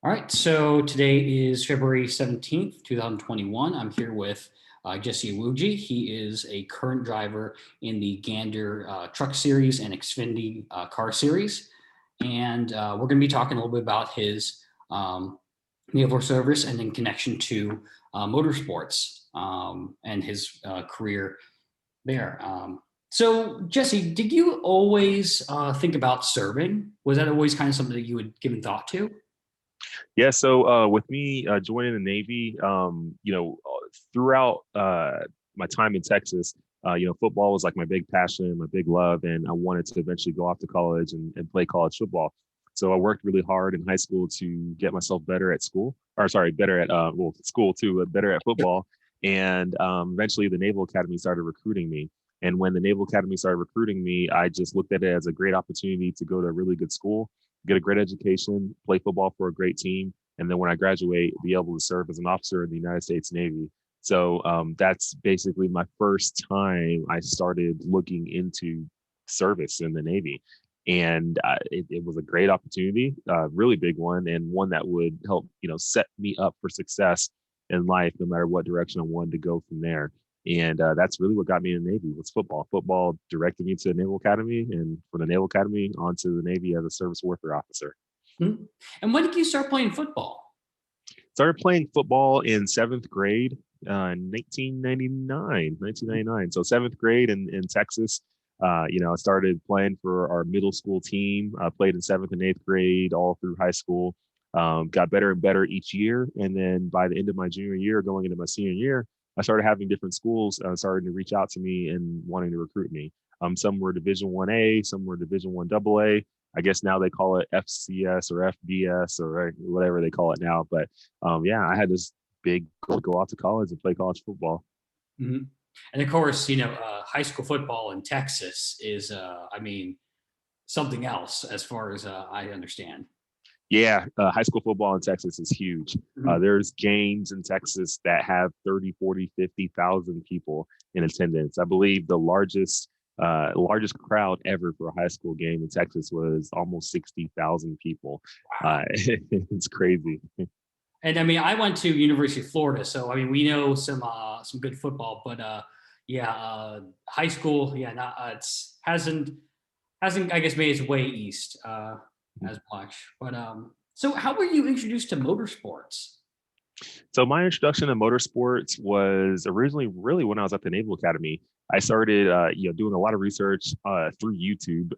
All right, so today is February 17th, 2021. I'm here with Jesse Iwuji. He is a current driver in the Gander Truck Series and Xfinity Car Series. And we're going to be talking a little bit about his naval service and in connection to motorsports and his career there. So, Jesse, did you always think about serving? Was that always kind of something that you had given thought to? Yeah, so with me joining the Navy, throughout my time in Texas, football was like my big passion, my big love, and I wanted to eventually go off to college and play college football. So I worked really hard in high school to get myself better at school, or sorry, better at school too, but better at football. And eventually, the Naval Academy started recruiting me. And when the Naval Academy started recruiting me, I just looked at it as a great opportunity to go to a really good school, get a great education, play football for a great team, and then when I graduate, be able to serve as an officer in the United States Navy. So that's basically my first time I started looking into service in the Navy. And it was a great opportunity, really big one, and one that would help, set me up for success in life, no matter what direction I wanted to go from there. And that's really what got me in the Navy was football. Football directed me to the Naval Academy, and from the Naval Academy onto the Navy as a service warfare officer. Hmm. And when did you start playing football? Started playing football in seventh grade, 1999. So seventh grade in Texas. I started playing for our middle school team. I played in seventh and eighth grade all through high school. Got better and better each year. And then by the end of my junior year, going into my senior year, I started having different schools starting to reach out to me and wanting to recruit me. Some were Division 1A, some were Division 1 AA. I guess now they call it FCS or FBS or whatever they call it now. But yeah, I had this big goal to go off to college and play college football. Hmm. And of course, high school football in Texas is, something else as far as I understand. Yeah, high school football in Texas is huge. Mhm. There's games in Texas that have 30, 40, 50,000 people in attendance. I believe the largest crowd ever for a high school game in Texas was almost 60,000 people. Wow. It's crazy. And I went to University of Florida, so we know some good football, but yeah, high school, yeah, not it's hasn't I guess made its way east as much. But so how were you introduced to motorsports? So my introduction to motorsports was originally really when I was at the Naval Academy. I started, doing a lot of research through YouTube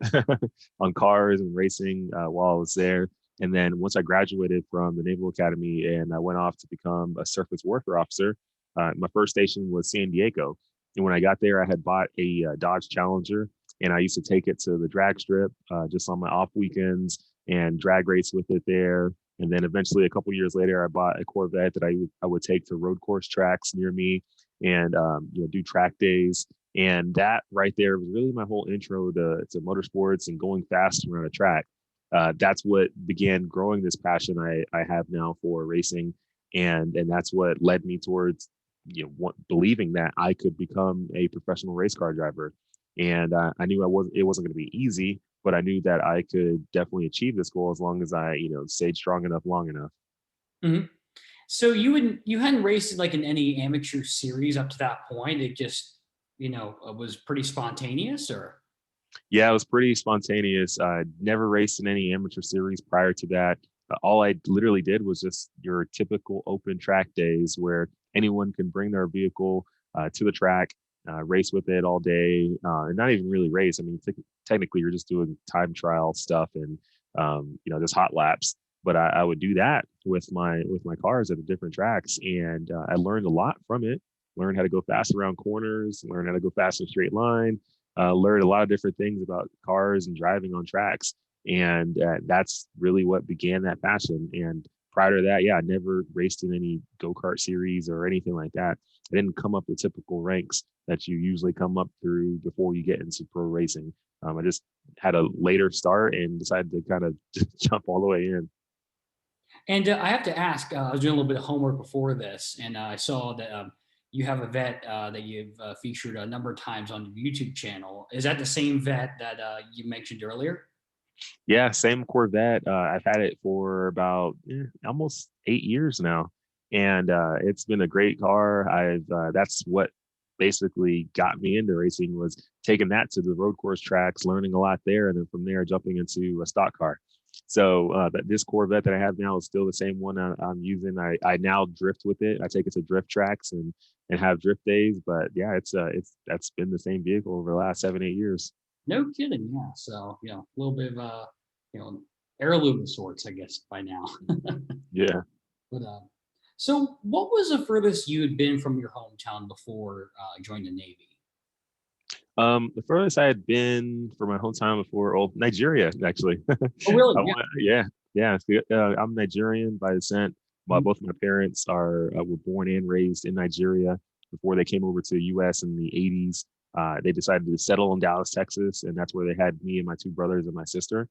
on cars and racing while I was there. And then once I graduated from the Naval Academy and I went off to become a surface warfare officer, my first station was San Diego. And when I got there, I had bought a Dodge Challenger, and I used to take it to the drag strip just on my off weekends and drag race with it there. And then eventually, a couple years later, I bought a Corvette that I would take to road course tracks near me and do track days. And that right there was really my whole intro to motorsports and going fast around a track. That's what began growing this passion I have now for racing, and that's what led me towards believing that I could become a professional race car driver. And I knew it wasn't going to be easy, but I knew that I could definitely achieve this goal as long as I, stayed strong enough long enough. Mhm. So you hadn't raced like in any amateur series up to that point. It just was pretty spontaneous, or Yeah, it was pretty spontaneous. I never raced in any amateur series prior to that. All I literally did was just your typical open track days where anyone can bring their vehicle to the track, race with it all day, and not even really race. I mean, technically, you're just doing time trial stuff and just hot laps. But I would do that with my cars at the different tracks, and I learned a lot from it. Learned how to go fast around corners, learned how to go fast in a straight line, learned a lot of different things about cars and driving on tracks. And that's really what began that passion. And prior to that, yeah, I never raced in any go-kart series or anything like that. I didn't come up the typical ranks that you usually come up through before you get into pro racing. I just had a later start and decided to kind of jump all the way in. and I have to ask. I was doing a little bit of homework before this, and I saw that you have a vet that you've featured a number of times on your YouTube channel. Is that the same vet that you mentioned earlier? Yeah, same Corvette. I've had it for about almost 8 years now, and it's been a great car. I've That's what basically got me into racing, was taking that to the road course tracks, learning a lot there, and then from there jumping into a stock car. So that this Corvette that I have now is still the same one I'm using. I now drift with it. I take it to drift tracks and have drift days. But yeah, it's that's been the same vehicle over the last 7 8 years. No kidding. Yeah. So, a little bit of heirloom of sorts, I guess, by now. Yeah. But so what was the furthest you had been from your hometown before joining the Navy? The furthest I had been for my hometown before, oh, Nigeria, actually. Oh, really? Yeah. Yeah, yeah. I'm Nigerian by descent. Mhm. Both of my parents are were born and raised in Nigeria. Before they came over to the U.S. in the '80s, they decided to settle in Dallas, Texas, and that's where they had me and my two brothers and my sister.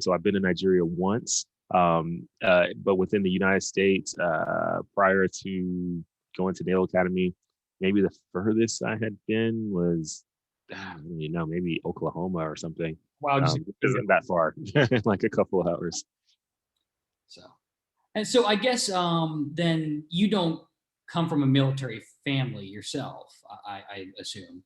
So I've been to Nigeria once, but within the United States, prior to going to Naval Academy, maybe the furthest I had been was maybe Oklahoma or something. Wow. Just Isn't that far, like a couple of hours. so. And so I guess then you don't come from a military family yourself, I assume.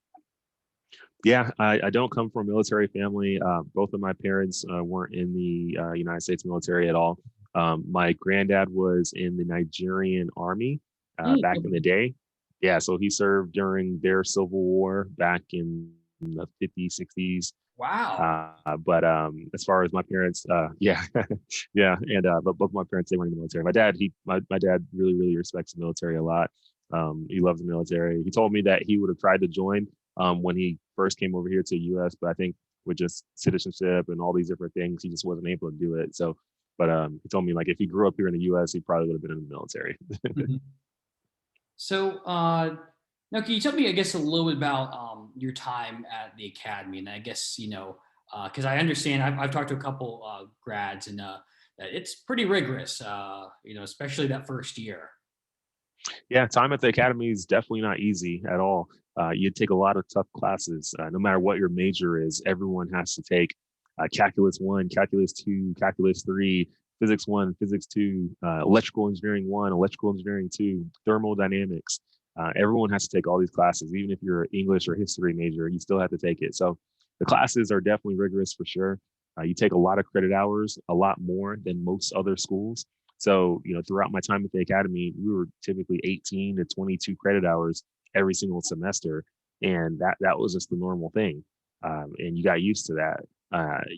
Yeah, I don't come from a military family. Both of my parents weren't in the United States military at all. My granddad was in the Nigerian army back in the Mm. day. Yeah, so he served during their civil war back in the 50s, 60s. Wow. But as far as my parents, yeah, yeah, and but both my parents, they were in the military. My dad really really respects the military a lot. He loves the military. He told me that he would have tried to join when he first came over here to the U.S., but I think with just citizenship and all these different things, he just wasn't able to do it. So, but he told me like if he grew up here in the U.S., he probably would have been in the military. Mhm. So now can you tell me, I guess, a little bit about your time at the academy? And I guess, because I understand I've talked to a couple grads and that it's pretty rigorous, especially that first year. Yeah, time at the academy is definitely not easy at all. You take a lot of tough classes. No matter what your major is, everyone has to take calculus one, calculus two, calculus three, physics one, physics two, electrical engineering one, electrical engineering two, thermodynamics. Everyone has to take all these classes. Even if you're an English or history major, you still have to take it. So the classes are definitely rigorous for sure. You take a lot of credit hours, a lot more than most other schools. So, throughout my time at the academy, we were typically 18 to 22 credit hours every single semester. And that was just the normal thing. And you got used to that.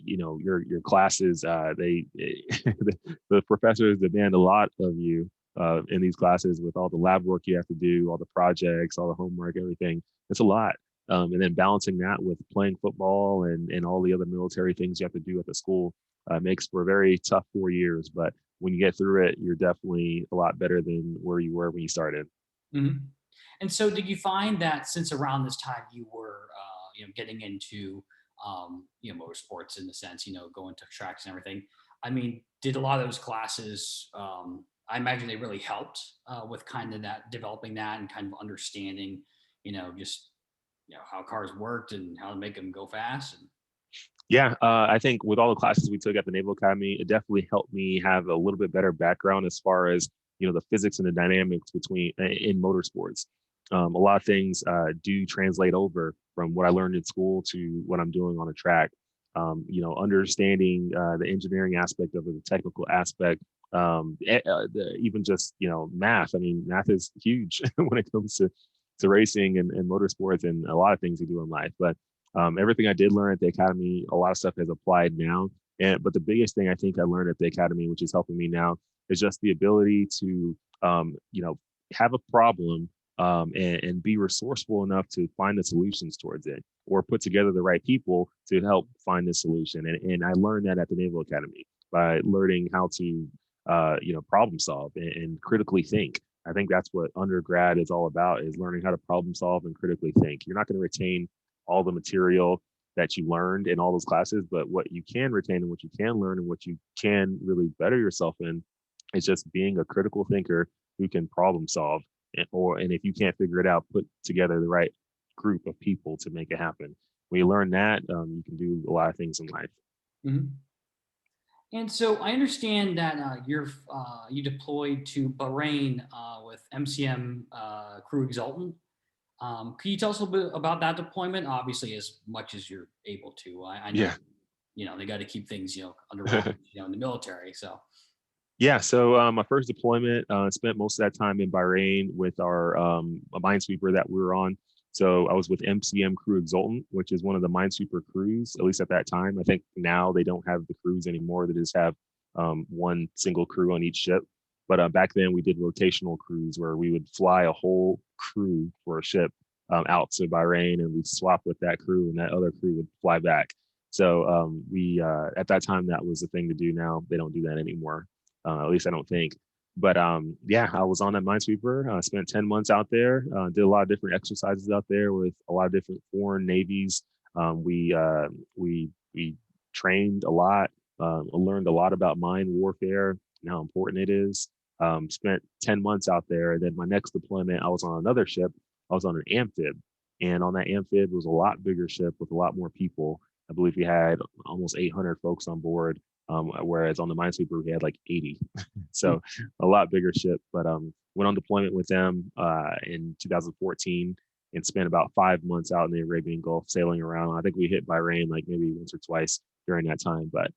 Your classes, the professors demand a lot of you in these classes with all the lab work you have to do, all the projects, all the homework, everything. It's a lot. And then balancing that with playing football and all the other military things you have to do at the school makes for a very tough Four years. But when you get through it, you're definitely a lot better than where you were when you started. Mhm. And so, did you find that since around this time you were, getting into, motorsports in the sense, going to tracks and everything? I mean, did a lot of those classes? I imagine they really helped with kind of that developing that and kind of understanding, just how cars worked and how to make them go fast. And Yeah, I think with all the classes we took at the Naval Academy, it definitely helped me have a little bit better background as far as the physics and the dynamics between in motorsports. A lot of things do translate over from what I learned in school to what I'm doing on a track. Understanding the engineering aspect of it, the technical aspect, even just math. I mean, math is huge when it comes to racing and motorsports and a lot of things we do in life. But everything I did learn at the academy, a lot of stuff has applied now. But the biggest thing I think I learned at the academy, which is helping me now, is just the ability to, have a problem and be resourceful enough to find the solutions towards it, or put together the right people to help find the solution. And I learned that at the Naval Academy by learning how to, problem solve and critically think. I think that's what undergrad is all about: is learning how to problem solve and critically think. You're not going to retain all the material that you learned in all those classes, but what you can retain and what you can learn and what you can really better yourself in is just being a critical thinker who can problem solve. And if you can't figure it out, put together the right group of people to make it happen. When you learn that, you can do a lot of things in life. Mhm. And so I understand that you deployed to Bahrain with MCM Crew Exultant. Can you tell us a little bit about that deployment? Obviously, as much as you're able to. I know, Yeah. they got to keep things, under wraps, in the military. So. Yeah, so my first deployment spent most of that time in Bahrain with our a minesweeper that we were on. So I was with MCM Crew Exultant, which is one of the minesweeper crews, at least at that time. I think now they don't have the crews anymore. They just have one single crew on each ship. But back then we did rotational crews where we would fly a whole crew for a ship out to Bahrain, and we'd swap with that crew, and that other crew would fly back. So we at that time that was the thing to do. Now they don't do that anymore, at least I don't think. But yeah, I was on that Minesweeper. Spent 10 months out there. Did a lot of different exercises out there with a lot of different foreign navies. We trained a lot. Learned a lot about mine warfare and how important it is. Spent 10 months out there. And then my next deployment, I was on another ship. I was on an amphib. And on that amphib was a lot bigger ship with a lot more people. I believe we had almost 800 folks on board, whereas on the Minesweeper we had like 80. So a lot bigger ship. But went on deployment with them in 2014 and spent about 5 months out in the Arabian Gulf sailing around. I think we hit Bahrain like maybe once or twice during that time, but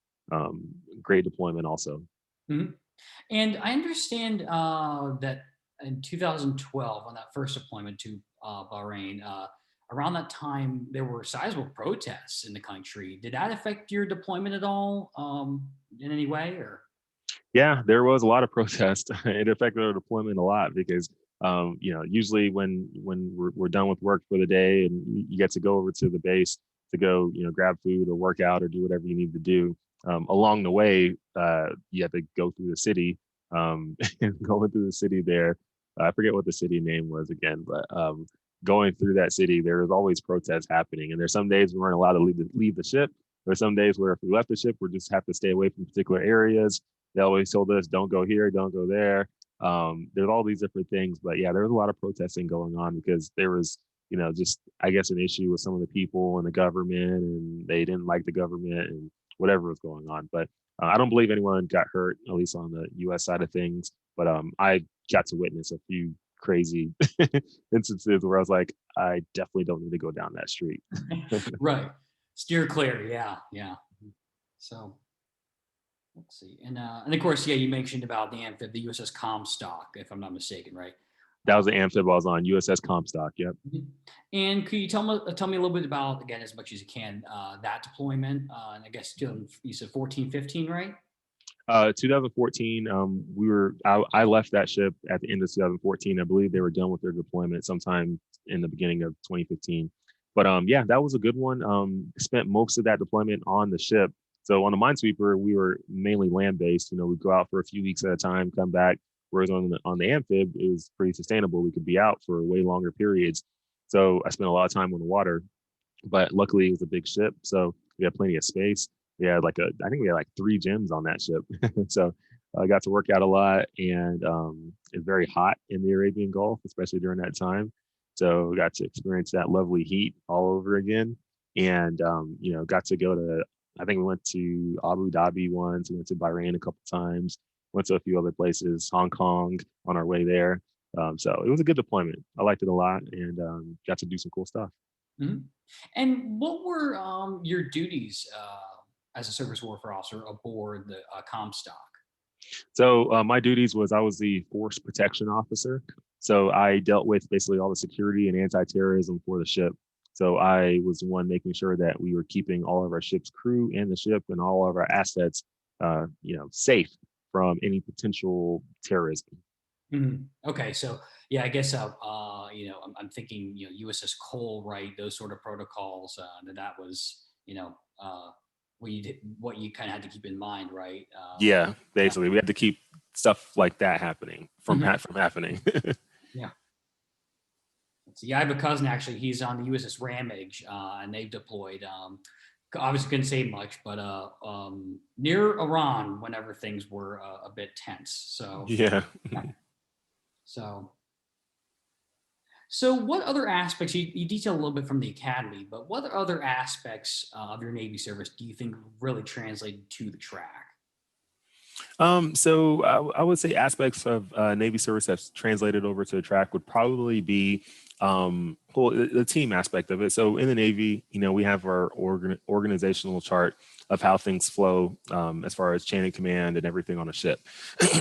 great deployment also. Mhm. And I understand that in 2012, on that first deployment to Bahrain, around that time there were sizable protests in the country. Did that affect your deployment at all, in any way, or? Yeah, there was a lot of protest. It affected our deployment a lot because usually when we're done with work for the day and you get to go over to the base to go, grab food or work out or do whatever you need to do. Along the way, you have to go through the city. And going through the city there, I forget what the city name was again, but going through that city, there was always protests happening. And there's some days we weren't allowed to leave the ship. There's some days where if we left the ship, we just have to stay away from particular areas. They always told us, don't go here, don't go there. There's all these different things, but yeah, there was a lot of protesting going on because there was, just I guess an issue with some of the people and the government, and they didn't like the government and whatever was going on. But I don't believe anyone got hurt, at least on the U.S. side of things. But I got to witness a few crazy instances where I was like, I definitely don't need to go down that street. Right. Steer clear. Yeah. Yeah. So let's see. And of course, yeah, you mentioned about the amphib, the USS Comstock, if I'm not mistaken, right? That was the amphib I was on, USS Comstock. Yep. Mhm. And could you tell me a little bit about, again, as much as you can, that deployment? And I guess you said 14, 15, right? 2014, I left that ship at the end of 2014. I believe they were done with their deployment sometime in the beginning of 2015. But yeah, that was a good one. Spent most of that deployment on the ship. So on the Minesweeper, we were mainly land based. We'd go out for a few weeks at a time, come back. Whereas on the amphib, it was pretty sustainable. We could be out for way longer periods. So I spent a lot of time on the water, but luckily it was a big ship, so we had plenty of space. We had I think we had like 3 gyms on that ship. So I got to work out a lot, and it's very hot in the Arabian Gulf, especially during that time. So we got to experience that lovely heat all over again, and got to go to. I think we went to Abu Dhabi once. We went to Bahrain a couple times. Went to a few other places, Hong Kong on our way there. So it was a good deployment. I liked it a lot, and got to do some cool stuff. Mhm. And what were your duties as a surface warfare officer aboard the Comstock? So my duties was I was the force protection officer. So I dealt with basically all the security and anti-terrorism for the ship. So I was the one making sure that we were keeping all of our ship's crew and the ship and all of our assets, safe from any potential terrorism. Mhm. Okay, so yeah, I guess I'm thinking USS Cole, right? Those sort of protocols. That was what you kind of had to keep in mind, right? Yeah, Yeah. basically, we had to keep stuff like that happening Mhm. from happening. Yeah. Let's see. Yeah, I have a cousin actually. He's on the USS Ramage, and they've deployed. Obviously, couldn't say much, but near Iran, whenever things were a bit tense. So, Yeah. yeah. So, so what other aspects you detail a little bit from the academy, but what other aspects of your Navy service do you think really translated to the track? So I would say aspects of Navy service that's translated over to the track would probably be well, the team aspect of it. So in the Navy, we have our organizational chart of how things flow as far as chain of command and everything on a ship.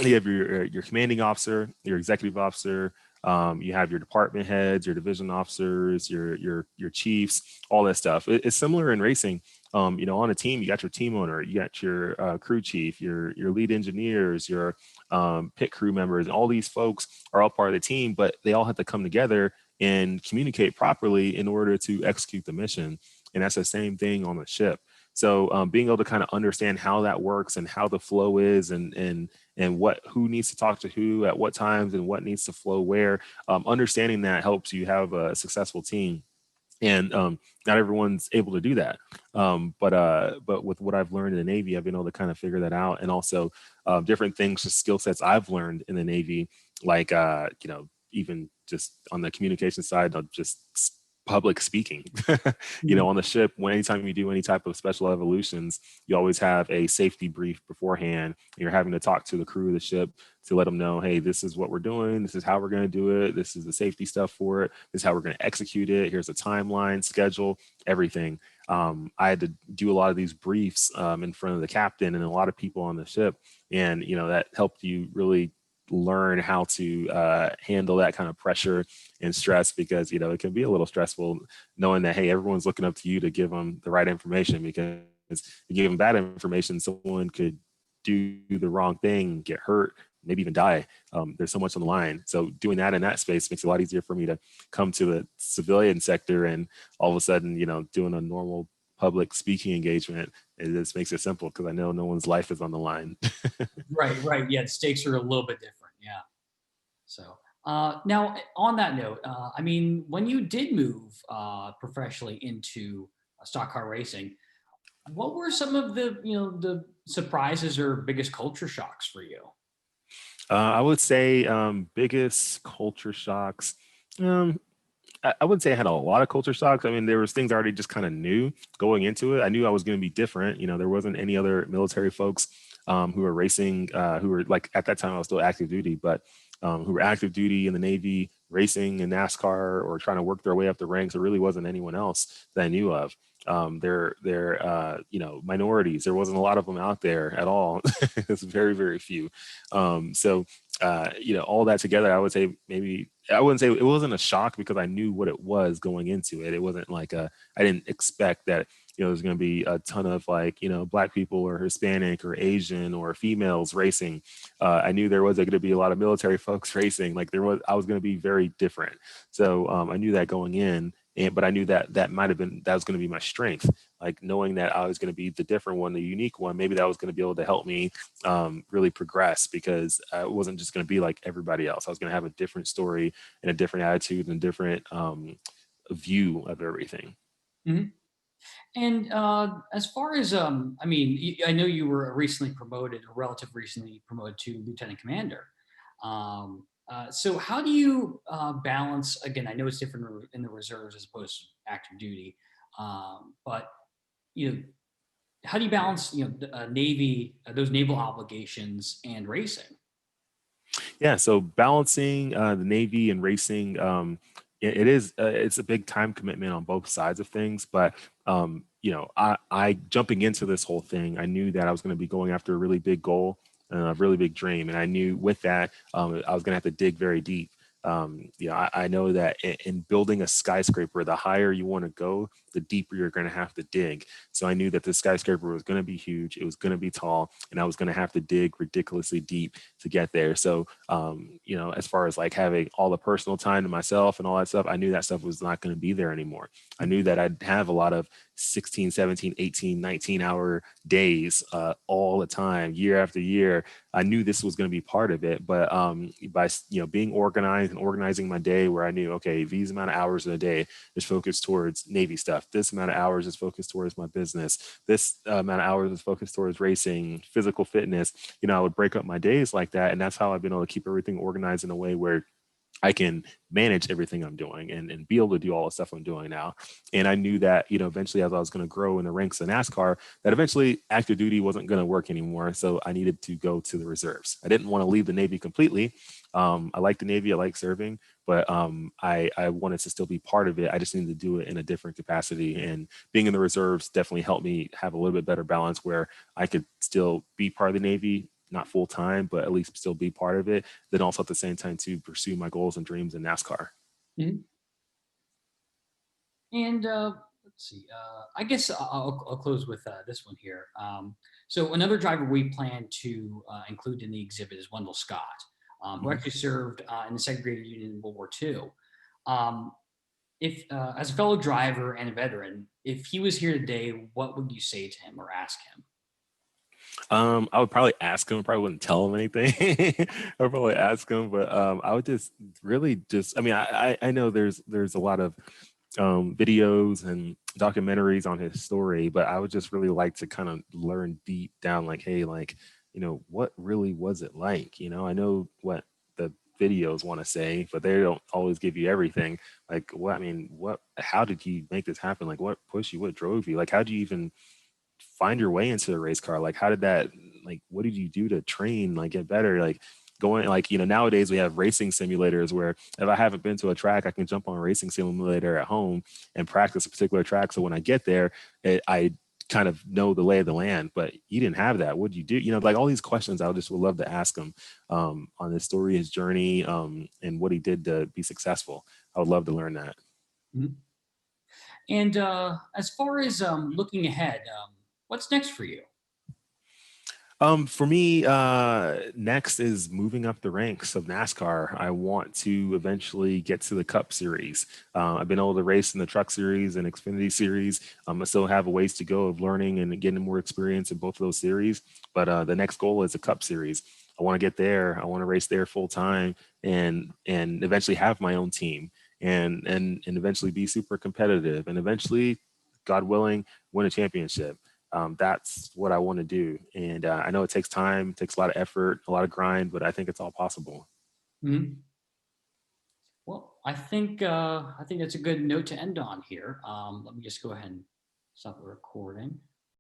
You have your commanding officer, your executive officer. You have your department heads, your division officers, your chiefs, all that stuff. It's similar in racing. On a team, you got your team owner, you got your crew chief, your lead engineers, your pit crew members, and all these folks are all part of the team, but they all have to come together and communicate properly in order to execute the mission. And that's the same thing on the ship. So being able to kind of understand how that works and how the flow is and who needs to talk to who at what times and what needs to flow where, understanding that helps you have a successful team. And not everyone's able to do that. But with what I've learned in the Navy, I've been able to kind of figure that out. And also different things, just skill sets I've learned in the Navy, like even just on the communication side, not just public speaking. On the ship, when anytime you do any type of special evolutions, you always have a safety brief beforehand. You're having to talk to the crew of the ship to let them know, hey, this is what we're doing. This is how we're going to do it. This is the safety stuff for it. This is how we're going to execute it. Here's a timeline, schedule, everything. I had to do a lot of these briefs in front of the captain and a lot of people on the ship. And, that helped you really learn how to handle that kind of pressure and stress, because it can be a little stressful knowing that, hey, everyone's looking up to you to give them the right information, because if you give them bad information, someone could do the wrong thing, get hurt, maybe even die. There's so much on the line. So doing that in that space makes it a lot easier for me to come to the civilian sector and all of a sudden, doing a normal public speaking engagement. It just makes it simple because I know no one's life is on the line. Right. Yeah, the stakes are a little bit different. Yeah. So now, on that note, I mean, when you did move professionally into stock car racing, what were some of the surprises or biggest culture shocks for you? I would say biggest culture shocks. Um, I wouldn't say I had a lot of culture shocks. I mean, there was things I already just kind of knew going into it. I knew I was going to be different. There wasn't any other military folks who were racing, who were like, at that time I was still active duty, but who were active duty in the Navy, racing in NASCAR or trying to work their way up the ranks. There really wasn't anyone else that I knew of. They're minorities. There wasn't a lot of them out there at all. It's very, very few. All that together, I would say maybe I wouldn't say it wasn't a shock because I knew what it was going into it. It wasn't like I didn't expect that, there's going to be a ton of Black people or Hispanic or Asian or females racing. I knew there was going to be a lot of military folks racing. I was going to be very different. So I knew that going in. But I knew that that was going to be my strength, like knowing that I was going to be the different one, the unique one. Maybe that was going to be able to help me really progress, because it wasn't just going to be like everybody else. I was going to have a different story and a different attitude and a different view of everything. Mhm. And as far as, I mean, I know you were recently promoted, or relative recently promoted to lieutenant commander. So how do you balance? Again, I know it's different in the reserves as opposed to active duty, but you know, how do you balance, Navy, those naval obligations and racing? Yeah, so balancing the Navy and racing, it is it's a big time commitment on both sides of things. But I jumping into this whole thing, I knew that I was going to be going after a really big goal and a really big dream, and I knew with that I was going to have to dig very deep. I know that in building a skyscraper, the higher you want to go, the deeper you're going to have to dig. So I knew that the skyscraper was going to be huge, it was going to be tall, and I was going to have to dig ridiculously deep to get there. So, as far as like having all the personal time to myself and all that stuff, I knew that stuff was not going to be there anymore. I knew that I'd have a lot of 16, 17, 18, 19-hour days all the time, year after year. I knew this was going to be part of it, but by being organized and organizing my day, where I knew, okay, these amount of hours in a day is focused towards Navy stuff. This amount of hours is focused towards my business. This amount of hours is focused towards racing, physical fitness. I would break up my days like that, and that's how I've been able to keep everything organized in a way where I can manage everything I'm doing and be able to do all the stuff I'm doing now. And I knew that, eventually as I was going to grow in the ranks of NASCAR, that eventually active duty wasn't going to work anymore. So I needed to go to the reserves. I didn't want to leave the Navy completely. I like the Navy, I like serving, but I wanted to still be part of it. I just needed to do it in a different capacity. And being in the reserves definitely helped me have a little bit better balance where I could still be part of the Navy, not full time, but at least still be part of it. Then also at the same time to pursue my goals and dreams in NASCAR. Mhm. And let's see. I guess I'll close with this one here. So another driver we plan to include in the exhibit is Wendell Scott, who Mhm. actually served in the segregated Union in World War II. Um, if as a fellow driver and a veteran, if he was here today, what would you say to him or ask him? I would probably ask him. Probably wouldn't tell him anything. I would probably ask him, but I would just really just. I mean, I know there's a lot of videos and documentaries on his story, but I would just really like to kind of learn deep down, like, hey, like, what really was it like? I know what the videos want to say, but they don't always give you everything. Like, what, I mean, how did you make this happen? Like, what pushed you? What drove you? Like, how did you even find your way into a race car? Like, how did that, like, what did you do to train, like, get better? Like, going, like, nowadays we have racing simulators where if I haven't been to a track, I can jump on a racing simulator at home and practice a particular track. So when I get there, I kind of know the lay of the land. But you didn't have that. What did you do? Like all these questions I just would love to ask him on his story, his journey, and what he did to be successful. I would love to learn that. Mhm. And as far as looking ahead, what's next for you? For me, next is moving up the ranks of NASCAR. I want to eventually get to the Cup Series. I've been able to race in the Truck Series and Xfinity Series. I still have a ways to go of learning and getting more experience in both of those series. But the next goal is a Cup Series. I want to get there. I want to race there full time and eventually have my own team and eventually be super competitive and eventually, God willing, win a championship. That's what I want to do. And I know it takes time, takes a lot of effort, a lot of grind, but I think it's all possible. Mhm. Well, I think that's a good note to end on here. Let me just go ahead and stop the recording.